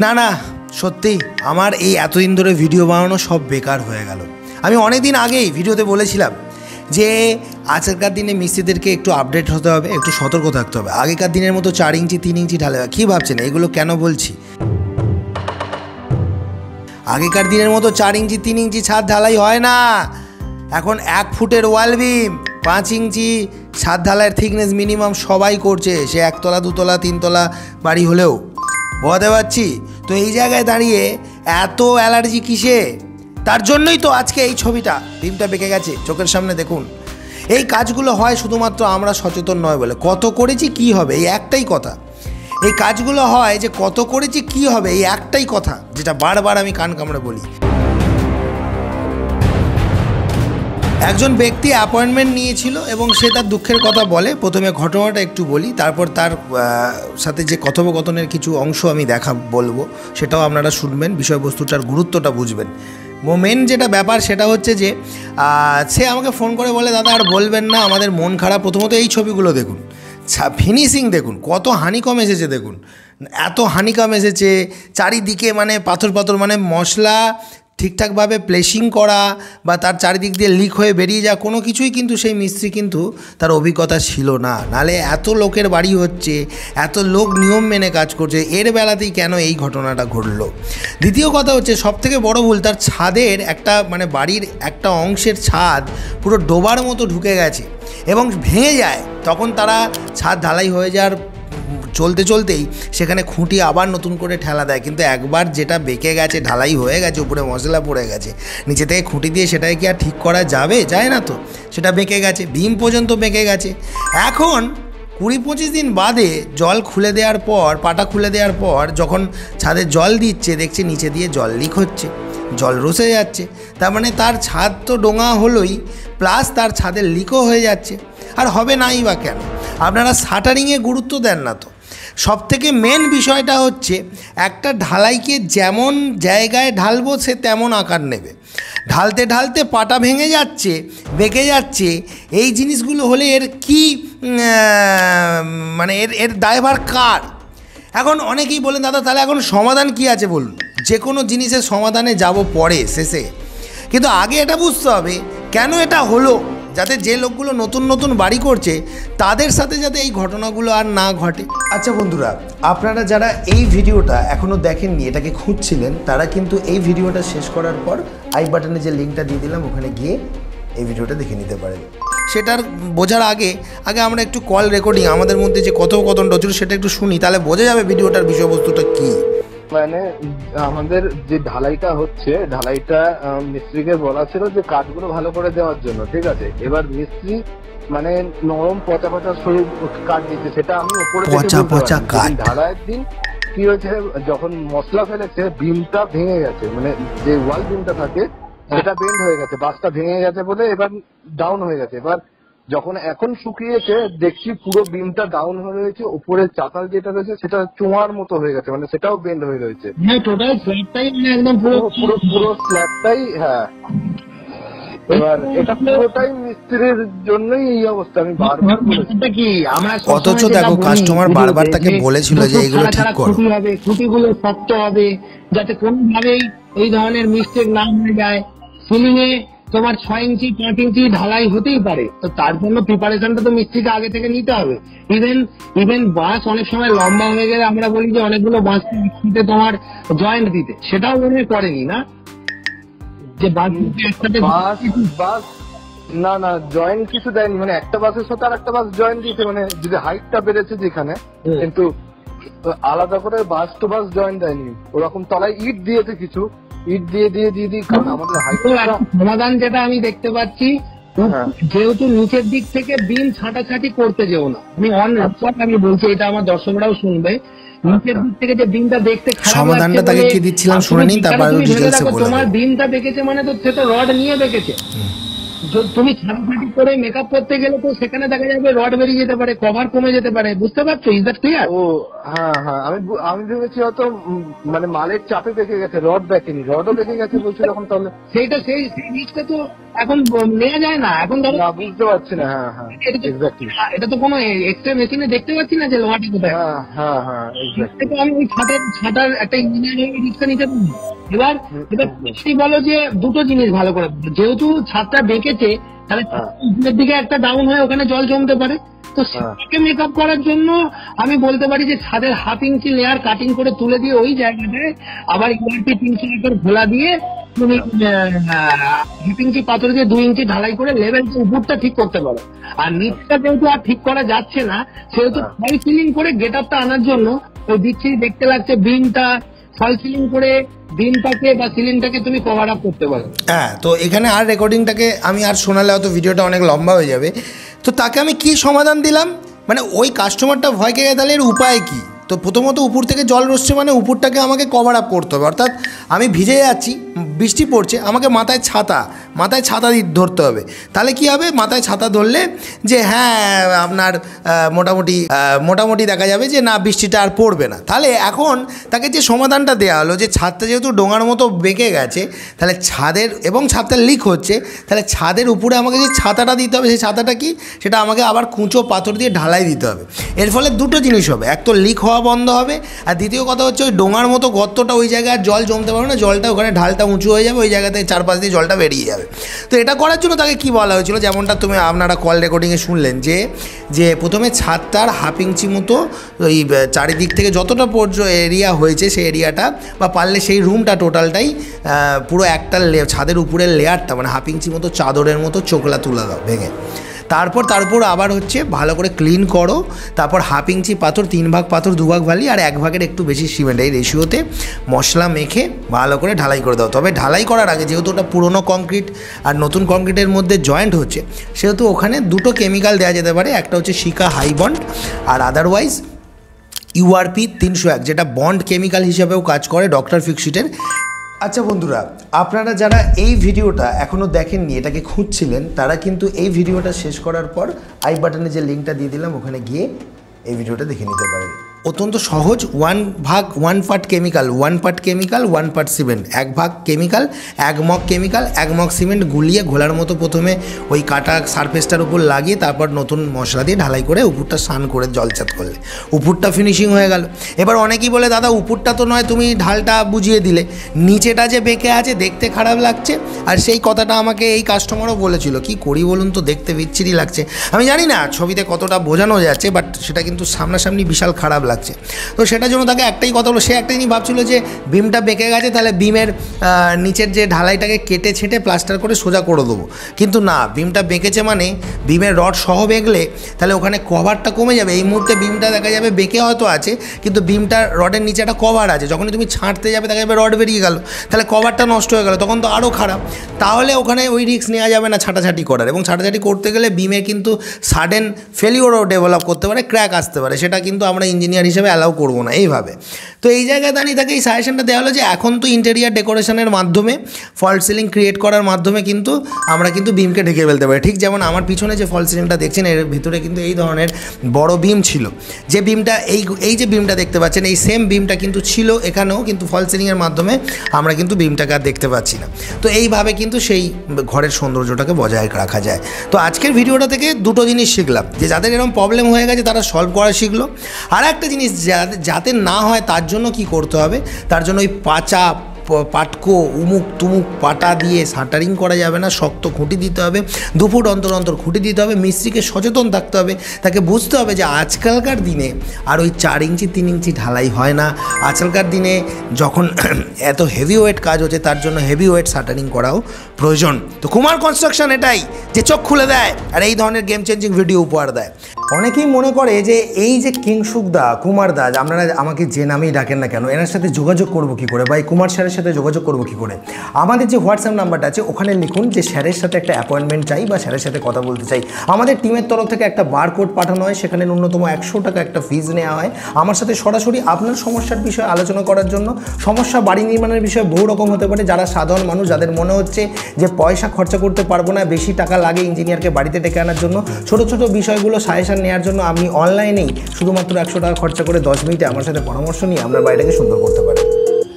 না না, সত্যি আমার এই এতদিন ধরে ভিডিও বানানো সব বেকার হয়ে গেল। আমি অনেক দিন আগেই ভিডিওতে বলেছিলাম যে আজকালকার দিনে মিস্ত্রিদেরকে একটু আপডেট হতে হবে, একটু সতর্ক থাকতে হবে। আগেকার দিনের মতো 4 ইঞ্চি 3 ইঞ্চি ঢালাই, কী ভাবছেন এগুলো কেন বলছি? আগেকার দিনের মতো 4 ইঞ্চি 3 ইঞ্চি ছাদ ঢালাই হয় না। এখন 1 ফুটের ওয়াল বিম, 5 ইঞ্চি ছাদ ঢালাইয়ের থিকনেস মিনিমাম সবাই করছে, সে 1 তলা 2 তলা 3 তলা বাড়ি হলেও। বোঝাতে পারছি তো? এই জায়গায় দাঁড়িয়ে এত অ্যালার্জি কিসে? তার জন্যই তো আজকে এই ছবিটা, বিমটা বেঁকে গেছে চোখের সামনে দেখুন। এই কাজগুলো হয় শুধুমাত্র আমরা সচেতন নয় বলে। কত করেছি কি হবে, এই একটাই কথা। এই কাজগুলো হয় যে কত করেছি কি হবে, এই একটাই কথা, যেটা বারবার আমি কান কামড়ে বলি। একজন ব্যক্তি অ্যাপয়েন্টমেন্ট নিয়েছিল এবং সে তার দুঃখের কথা বলে। প্রথমে ঘটনাটা একটু বলি, তারপর তার সাথে যে কথোপকথনের কিছু অংশ আমি বলবো, সেটাও আপনারা শুনবেন, বিষয়বস্তুটার গুরুত্বটা বুঝবেন। মেন যেটা ব্যাপার সেটা হচ্ছে যে সে আমাকে ফোন করে বলে, দাদা আর বলবেন না, আমাদের মন খারাপ। প্রথমত এই ছবিগুলো দেখুন, ফিনিশিং দেখুন, কত হানিকম এসেছে দেখুন, এত হানিকম এসেছে চারিদিকে, মানে পাথর পাথর, মানে মশলা ঠিকঠাকভাবে প্লেসিং করা বা তার চারিদিক দিয়ে লিক হয়ে বেরিয়ে যাওয়া কোনো কিছুই কিন্তু সেই মিস্ত্রি কিন্তু তার অভিজ্ঞতা ছিল না। নাহলে এত লোকের বাড়ি হচ্ছে, এত লোক নিয়ম মেনে কাজ করছে, এর বেলাতেই কেন এই ঘটনাটা ঘটলো? দ্বিতীয় কথা হচ্ছে, সবথেকে বড় ভুল, তার ছাদের একটা, মানে বাড়ির একটা অংশের ছাদ পুরো ডোবার মতো ঢুকে গেছে এবং ভেঙে যায়। তখন তারা ছাদ ঢালাই হয়ে যাওয়ার চলতে চলতেই সেখানে খুঁটি আবার নতুন করে ঠেলা দেয়। কিন্তু একবার যেটা বেঁকে গেছে, ঢালাই হয়ে গেছে, উপরে মশলা পড়ে গেছে, নিচে থেকে খুঁটি দিয়ে সেটাকে কি আর ঠিক করা যাবে? যায় না তো। সেটা বেঁকে গেছে, বিম পর্যন্ত বেঁকে গেছে। এখন 20-25 দিন বাদে জল খুলে দেওয়ার পর, পাটা খুলে দেওয়ার পর যখন ছাদে জল দিচ্ছে, দেখছে নিচে দিয়ে জল লিক হচ্ছে, জল রসে যাচ্ছে। তার মানে তার ছাদ তো ডোঙা হলোই, প্লাস তার ছাদের লিকও হয়ে যাচ্ছে। আর হবে নাই বা কেন? আপনারা শাটারিংয়ে গুরুত্ব দেন না তো। সবথেকে মেন বিষয়টা হচ্ছে, একটা ঢালাইকে যেমন জায়গায় ঢালবো সে তেমন আকার নেবে। ঢালতে ঢালতে পাটা ভেঙে যাচ্ছে, বেঁকে যাচ্ছে, এই জিনিসগুলো হলে এর কি, মানে এর দায়ভার কার? এখন অনেকেই বলেন, দাদা তাহলে এখন সমাধান কি আছে বলুন? যে কোনো জিনিসের সমাধানে যাব পরে, শেষে। কিন্তু আগে এটা বুঝতে হবে কেন এটা হলো, যাতে যে লোকগুলো নতুন নতুন বাড়ি করছে তাদের সাথে যাতে এই ঘটনাগুলো আর না ঘটে। আচ্ছা বন্ধুরা, আপনারা যারা এই ভিডিওটা এখনও দেখেননি, এটাকে খুঁজছিলেন, তারা কিন্তু এই ভিডিওটা শেষ করার পর আই বাটনে যে লিঙ্কটা দিয়ে দিলাম, ওখানে গিয়ে এই ভিডিওটা দেখে নিতে পারেন। সেটার বোঝার আগে আমরা একটু কল রেকর্ডিং, আমাদের মধ্যে যে কথোপকথনটা হচ্ছিল সেটা একটু শুনি, তাহলে বোঝা যাবে ভিডিওটার বিষয়বস্তুটা কী। মানে আমাদের যে ঢালাইটা হচ্ছে, ঢালাইটা মিস্ত্রিকে বলা ছিল যে কাঠগুলো ভালো করে দেওয়ার জন্য, ঠিক আছে। এবার মিস্ত্রি মানে নরম পচা পচা শরীর কাঠ দিচ্ছে, সেটা আমি উপরে ঢালাইয়ের দিন কি হয়েছে, যখন মশলা ফেলেছে বিমটা ভেঙে গেছে, মানে যে ওয়াল বিমটা থাকে সেটা বেন্ড হয়ে গেছে, বাসটা ভেঙে গেছে বলে এবার ডাউন হয়ে গেছে। এবার যখন এখন শুকিয়েছে দেখছি পুরো বিমটা ডাউন হয়ে রয়েছে, উপরের চাতাল যেটা রয়েছে সেটা চোঁয়ার মতো হয়ে গেছে, মানে সেটাও বেন্ড হয়ে রয়েছে। টোটাল স্ল্যাবটাই একদম পুরো স্ল্যাবটাই। হ্যাঁ, এবার এটা পুরোটাই মিস্ত্রির জন্যই এই অবস্থা। আমি বারবার বলেছি, অথচ দেখো কাস্টমার বারবার তাকে বলেছিল যে এগুলো ঠিক করো, খুঁটিগুলো শক্ত হবে যাতে কোনোভাবেই এই ধরনের মিস্টেক না হয়ে যায়। সিলিং এ তোমার 6 ইঞ্চি 5 ইঞ্চি ঢালাই হতেই পারে, তো তার জন্য প্রিপারেশনটা তো মিস্ত্রিকে আগে থেকে নিতে হবে। ইভেন বাঁশ অনেক সময় লম্বা হয়ে গেলে আমরা বলি যে অনেকগুলো বাঁশ দিতে তোমার জয়েন্ট দিতে, সেটাও মনে করেনি না যে বাঁশ না না জয়েন্ট কিছু দেয়নি, মানে একটা বাসের সাথে আর একটা বাস জয়েন্ট দিয়েছে, মানে যদি হাইটটা বেড়েছে যেখানে, কিন্তু আলাদা করে বাস টু বাস জয়েন্ট দেয়নি। ওরকম তলায় ইট দিয়েছে, কিছু ইট দিয়ে আমাদের সমাধান যেটা আমি দেখতে পাচ্ছি, যেহেতু নিচের দিক থেকে বিম ছাঁটাছাঁটি করতে যেও না। আমি বলছি, এটা আমার দর্শকরাও শুনবে, নিচের দিক থেকে যে বিমটা দেখতে সমাধানটা তাকে কি দিচ্ছিলাম শুনে নিন, তারপর তোমার বিমটা দেখেছে মানে তো সে তো রড নিয়ে দেখেছে। তুমি ছাঁটাছাঁটি করে মেকআপ করতে গেলে তো সেখানে দেখা যাবে রড বেরিয়ে যেতে পারে, কভার কমে যেতে পারে, বুঝতে পারছো? Is that clear? ও হ্যাঁ হ্যাঁ, আমি ভেবেছি হয়তো মানে মালের চাপে বেঁকে গেছে, রড দেখেনি, রডও বেঁকে গেছে বলছি যখন, তাহলে সেই রিস্কটা তো এখন নেওয়া যায় না। এখন ধরো না, বুঝতে পারছি না। হ্যাঁ হ্যাঁ, এক্স্যাক্টলি। এটা তো কোনো এক্সরে মেশিনে দেখতে পাচ্ছি না যে লোহাটা কোথায়। হ্যাঁ হ্যাঁ হ্যাঁ, এক্স্যাক্টলি। আমি ওই ছাটার একটা ইঞ্জিনিয়ারিং রিক্সা নিতে পারি। এবার তুমি বলো যে দুটো জিনিস ভালো করে, যেহেতু ছাদটা বেঁকেছে তাহলে উপরের দিকে একটা ডাউন হয়ে ওখানে জল জমতে পারে, তো সেটাকে মেকআপ করার জন্য আমি বলতে পারি যে ছাদের 1/2 ইঞ্চি লেয়ার কাটিং করে তুলে দিয়ে ওই জায়গাটায় আবার ইউআরপি 300 লিটার ঘোলা দিয়ে তুমি 1/2 ইঞ্চি পাথর দিয়ে 2 ইঞ্চি ঢালাই করে লেভেলটা উপরটা ঠিক করতে পারো। আর নিচটা যেহেতু আর ঠিক করা যাচ্ছে না, সেহেতু ফল সিলিং করে গেট আপটা আনার জন্য ওই বিচ্ছিরি দেখতে লাগছে বিমটা ফল সিলিং করে বিমটাকে বা সিলিংটাকে তুমি কভার আপ করতে পারো। হ্যাঁ, তো এখানে আর রেকর্ডিংটাকে আমি আর শোনালে হয়তো ভিডিওটা অনেক লম্বা হয়ে যাবে। তো তাকে আমি কি সমাধান দিলাম, মানে ওই কাস্টমারটা ভয় খেয়ে গেলে এর উপায় কি? তো প্রথমত উপর থেকে জল রসছে মানে উপরটাকে আমাকে কভার আপ করতে হবে, অর্থাৎ আমি ভিজে যাচ্ছি, বৃষ্টি পড়ছে, আমাকে মাথায় ছাতা ধরতে হবে। তাহলে কি হবে, মাথায় ছাতা ধরলে যে হ্যাঁ আপনার মোটামুটি দেখা যাবে যে না বৃষ্টিটা আর পড়বে না। তাহলে এখন তাকে যে সমাধানটা দেওয়া হলো যে ছাদটা যেহেতু ডোঙার মতো বেঁকে গেছে, তাহলে ছাদটা লিক হচ্ছে, তাহলে ছাদের উপরে আমাকে যে ছাতাটা দিতে হবে, সেই ছাতাটা কি, সেটা আমাকে আবার কুঁচো পাথর দিয়ে ঢালাই দিতে হবে। এর ফলে দুটো জিনিস হবে, এক তো লিক হওয়া বন্ধ হবে, আর দ্বিতীয় কথা হচ্ছে ওই ডোঙার মতো গর্তটা ওই জায়গায় জল জমতে পারবে না, জলটা ওখানে ঢালটা উঁচু হয়ে যাবে, ওই জায়গাতে চারপাশ দিয়ে জলটা বেরিয়ে যাবে। তো এটা করার জন্য তাকে কি বলা হয়েছিল, যেমনটা আপনারা কল রেকর্ডিংয়ে শুনলেন যে প্রথমে ছাদটার 1/2 ইঞ্চি মতো ওই চারিদিক থেকে যতটা এরিয়া হয়েছে সেই এরিয়াটা বা পারলে সেই রুমটা টোটালটাই পুরো একটা ছাদের উপরের লেয়ারটা মানে 1/2 ইঞ্চি মতো চাদরের মতো চোখলা তুলে দাও ভেঙে। তারপর তার উপর আবার হচ্ছে ভালো করে ক্লিন করো, তারপর 1/2 ইঞ্চি পাথর, 3 ভাগ পাথর 2 ভাগ বালি আর 1 ভাগের একটু বেশি সিমেন্ট, এই রেশিওতে মশলা মেখে ভালো করে ঢালাই করে দাও। তবে ঢালাই করার আগে যেহেতু ওটা পুরনো কংক্রিট আর নতুন কংক্রিটের মধ্যে জয়েন্ট হচ্ছে, সেহেতু ওখানে দুটো কেমিক্যাল দেওয়া যেতে পারে, একটা হচ্ছে সিকা হাই বন্ড আর আদারওয়াইজ ইউআরপি 301, যেটা বন্ড কেমিক্যাল হিসাবেও কাজ করে ডক্টর ফিক্সিটের। আচ্ছা বন্ধুরা, আপনারা যারা এই ভিডিওটা এখনও দেখেননি, এটাকে খুঁজছিলেন, তারা কিন্তু এই ভিডিওটা শেষ করার পর আই বাটনে যে লিঙ্কটা দিয়ে দিলাম ওখানে গিয়ে এই ভিডিওটা দেখে নিতে পারেন। অত্যন্ত সহজ, 1 পার্ট কেমিক্যাল 1 পার্ট সিমেন্ট, 1 ভাগ chemical 1 mug chemical 1 mug cement গুলিয়ে ঘোলার মতো প্রথমে ওই কাটা সারফেসটার উপর লাগিয়ে তারপর নতুন মশলা দিয়ে ঢালাই করে উপরটা স্নান করে জলচাত করলে উপরটা ফিনিশিং হয়ে গেল। এবার অনেকেই বলে দাদা উপরটা তো নয় তুমি ঢালটা বুঝিয়ে দিলে, নিচেটা যে বেঁকে আছে দেখতে খারাপ লাগছে। আর সেই কথাটা আমাকে এই কাস্টমারও বলেছিল, কি করি বলুন তো, দেখতে বিচ্ছিরি লাগছে। আমি জানি না ছবিতে কতটা বোঝানো যাচ্ছে, বাট সেটা কিন্তু সামনাসামনি বিশাল খারাপ লাগছে। তো সেটার জন্য তাকে একটাই কথা হলো, সে একটাই নিয়ে ভাবছিল যে বিমটা বেঁকে গেছে, তাহলে বিমের নিচের যে ঢালাইটাকে কেটে ছেটে প্লাস্টার করে সোজা করে দেবো। কিন্তু না, বিমটা বেঁকেছে মানে বিমের রড সহ বেঁকলে তাহলে ওখানে কভারটা কমে যাবে। এই মুহূর্তে বিমটা দেখা যাবে বেঁকে হয়তো আছে, কিন্তু বিমটার রডের নিচে একটা কভার আছে, যখনই তুমি ছাঁটতে যাবে দেখা যাবে রড বেরিয়ে গেল, তাহলে কভারটা নষ্ট হয়ে গেল, তখন তো আরও খারাপ। তাহলে ওখানে ওই রিস্ক নেওয়া যাবে না ছাটাছাটি করার, এবং ছাটাছাটি করতে গেলে বিমে কিন্তু সাডেন ফেলিওরও ডেভেলপ করতে পারে, ক্র্যাক আসতে পারে, সেটা কিন্তু আমরা ইঞ্জিনিয়ার হিসেবে অ্যালাউ করবো না এইভাবে। তো এই জায়গায় দাঁড়িয়ে তাকে এই সাজেশনটা দেওয়া হলো যে এখন তো ইন্টেরিয়ার ডেকোরেশনের মাধ্যমে ফল সিলিং ক্রিয়েট করার মাধ্যমে কিন্তু আমরা কিন্তু বিমকে ঢেকে ফেলতে পারি। ঠিক যেমন আমার পিছনে যে ফল সিলিংটা দেখছেন এর ভিতরে কিন্তু এই ধরনের বড় বিম ছিল, যে বিমটা এই যে বিমটা দেখতে পাচ্ছেন এই সেম বিমটা কিন্তু ছিল এখানেও, কিন্তু ফল সিলিংয়ের মাধ্যমে আমরা কিন্তু বিমটাকে আর দেখতে পাচ্ছি না। তো এইভাবে কিন্তু সেই ঘরের সৌন্দর্যটাকে বজায় রাখা যায়। তো আজকের ভিডিওটা থেকে দুটো জিনিস শিখলাম, যে যাদের এরকম প্রবলেম হয়ে গেছে তারা সলভ করা শিখলো, আর একটা জিনিস যাতে না হয় তার জন্য কি করতে হবে, তার জন্য ওই পাটকো উমুক তুমুক পাটা দিয়ে শাটারিং করা যাবে না, শক্ত খুঁটি দিতে হবে, 2 ফুট অন্তর অন্তর খুঁটি দিতে হবে। মিস্ত্রিকে সচেতন থাকতে হবে, তাকে বুঝতে হবে যে আজকালকার দিনে আর ওই 4 ইঞ্চি 3 ইঞ্চি ঢালাই হয় না। আজকালকার দিনে যখন এত হেভি ওয়েট কাজ হচ্ছে তার জন্য হেভি ওয়েট শাটারিং করাও প্রয়োজন। তো কুমার কনস্ট্রাকশন এটাই যে চোখ খুলে দেয় আর এই ধরনের গেম চেঞ্জিং ভিডিও উপহার দেয়। অনেকেই মনে করে যে এই যে কিংসুক দা, কুমার দা, আপনারা আমাকে যে নামেই ডাকেন না কেন, এনার সাথে যোগাযোগ করবো কী করে, বা এই কুমার স্যারের সাথে যোগাযোগ করবো কী করে, আমাদের যে হোয়াটসঅ্যাপ নাম্বারটা আছে ওখানে লিখুন যে স্যারের সাথে একটা অ্যাপয়েন্টমেন্ট চাই বা স্যারের সাথে কথা বলতে চাই। আমাদের টিমের তরফ থেকে একটা বারকোড পাঠানো হয়, সেখানে ন্যূনতম 100 টাকা একটা ফিজ নেওয়া হয় আমার সাথে সরাসরি আপনার সমস্যার বিষয়ে আলোচনা করার জন্য। সমস্যা বাড়ি নির্মাণের বিষয়ে বহু রকম হতে পারে, যারা সাধারণ মানুষ যাদের মনে হচ্ছে যে পয়সা খরচা করতে পারবো না, বেশি টাকা লাগে ইঞ্জিনিয়ারকে বাড়িতে ডেকে আনার জন্য, ছোটো ছোটো বিষয়গুলো সাজেশন নেওয়ার জন্য আপনি অনলাইনেই শুধুমাত্র 100 টাকা খরচা করে 10 মিনিটে আমার সাথে পরামর্শ নিয়ে আপনার বাড়িটাকে সুন্দর করতে পারেন।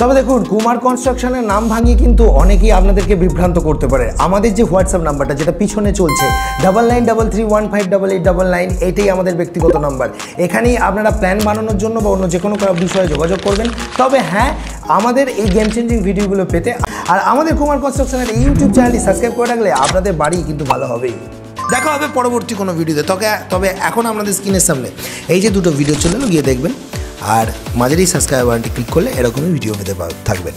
তবে দেখুন, কুমার কনস্ট্রাকশনের নাম ভাঙিয়ে কিন্তু অনেকেই আপনাদেরকে বিভ্রান্ত করতে পারে। আমাদের যে হোয়াটসঅ্যাপ নাম্বারটা যেটা পিছনে চলছে 9933158899, এটাই আমাদের ব্যক্তিগত নাম্বার। এখানেই আপনারা প্ল্যান বানানোর জন্য বা অন্য যে কোনো বিষয়ে যোগাযোগ করবেন। তবে হ্যাঁ, আমাদের এই গেম চেঞ্জিং ভিডিওগুলো পেতে আর আমাদের কুমার কনস্ট্রাকশনের এই ইউটিউব চ্যানেলটি সাবস্ক্রাইব করে রাখলে আপনাদের বাড়ি কিন্তু ভালো হবেই। দেখা হবে পরবর্তী কোনো ভিডিওতে। তবে এখন আপনাদের স্ক্রিনের সামনে এই যে দুটো ভিডিও চলে গিয়ে দেখবেন, আর মাঝেরই সাবস্ক্রাইব বাটনটি ক্লিক করলে এরকমই ভিডিও পেতে থাকবেন।